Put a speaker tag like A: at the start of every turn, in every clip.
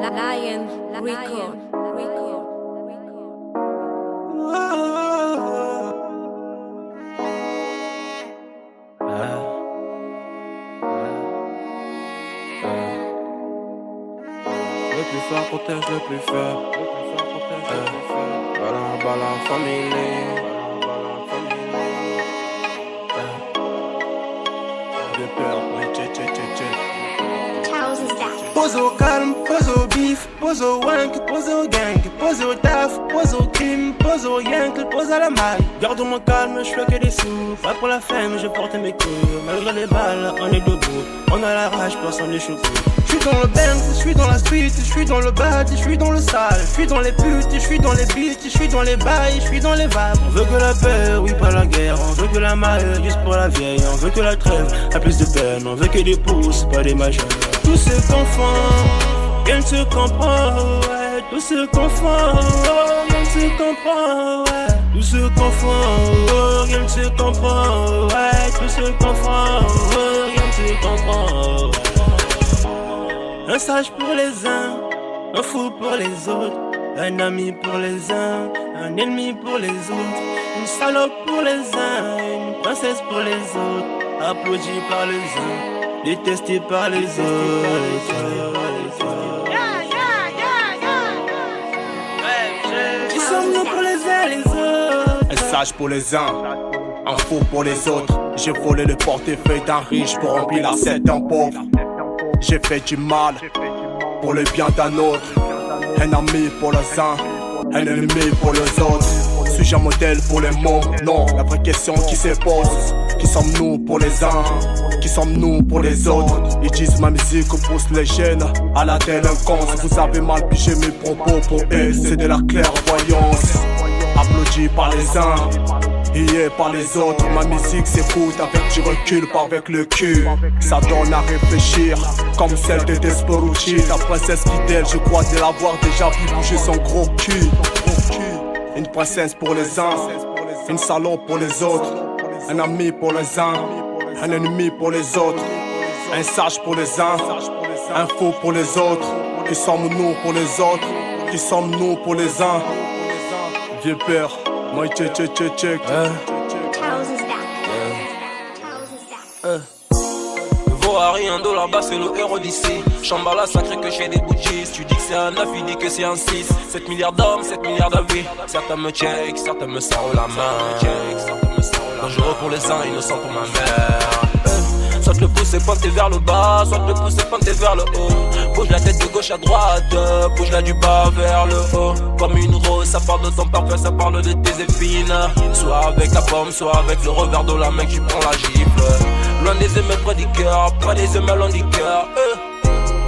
A: Lion Record.
B: Le plus fort protège le plus faible. Ballon, famille. De peur, oui,
C: Pose au calme, pose au bif, pose au wank, pose au gang, pose au taf, pose au crime, pose au yank, pose à la maille. Garde mon calme, je fais que des sous. Pas pour la femme, je porte mes couilles. Malgré les balles, on est debout. On a la rage, personne n'est choqué. J'suis dans le Benz, j'suis dans la street, j'suis dans le bad, j'suis dans le sale, j'suis dans les putes, j'suis dans les beats, j'suis dans les bails, j'suis dans les vapes. On veut que la paix, oui pas la guerre. On veut que la maille, juste pour la vieille. On veut que la trêve, a plus de peine. On veut que des pouces, pas des majeurs. Tout se confond, rien ne se comprend, ouais. Tout se confond, rien ne se comprend, ouais. Tout se confond, rien ne se comprend, ouais. Tout se confond, rien ne se comprend, ouais. Un sage pour les uns, un fou pour les autres, un ami pour les uns, un ennemi pour les autres, une salope pour les uns, une princesse pour les autres, applaudi par les uns, détesté par les autres. Qui sommes-nous pour les uns les autres?
D: Un sage pour les uns, un fou pour les autres. J'ai volé le portefeuille d'un riche pour remplir la l'assiette d'un pauvre. J'ai fait du mal pour le bien d'un autre. Un ami pour les uns, un ennemi pour les autres. Suis-je un modèle pour les mots? Non, la vraie question qui se pose: qui sommes-nous pour les uns? Qui sommes-nous pour les autres? Ils disent ma musique pousse les jeunes à la délinquance. Vous avez mal pigé mes propos, pour eux c'est de la clairvoyance. Applaudi par les uns, et par les autres. Ma musique s'écoute avec du recul, pas avec le cul. Ça donne à réfléchir, comme celle de Desperucci. La princesse fidèle, je crois de l'avoir déjà vu bouger son gros cul. Une princesse pour les uns, une salope pour les autres, un ami pour les uns, un ennemi pour les autres, un sage pour les uns, un fou pour les autres. Qui sommes-nous pour les autres? Qui sommes-nous pour les uns? Vieux père, moi check.
B: Ne vaut à rien, $, c'est le héros d'ici. Chambala sacré que j'ai des bougies. Tu dis que c'est un 9, il dit que c'est un 6. 7 milliards d'hommes, 7 milliards de vies. Certains me check, certains me serrent la main. Dangereux pour les uns, innocent pour ma mère. Soit le pouce est pointé vers le bas, soit le pouce est pointé vers le haut. Bouge la tête de gauche à droite, bouge-la du bas vers le haut. Comme une rose, ça parle de ton parfum, ça parle de tes épines. Soit avec la pomme, soit avec le revers de la main que tu prends la gifle. Loin des aimés près du cœur, près des aimés loin du cœur.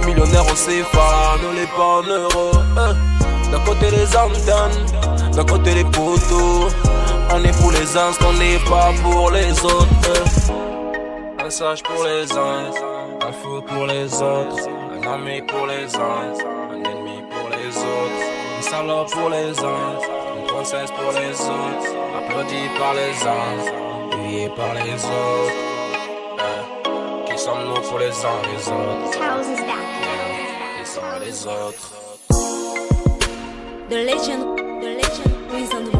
B: Millionnaire au CFA, ne l'est pas en euros. D'un côté les antennes, d'un côté les poteaux. On est pour les uns, ce qu'on n'est pas pour les autres. Un sage pour les uns, un fou pour les autres, un ami pour les uns, un ennemi pour les autres, une salope pour les uns, une princesse pour les autres, applaudi par les uns, huillé par les autres. Qui sommes-nous pour les uns les autres?
A: The legend who is on the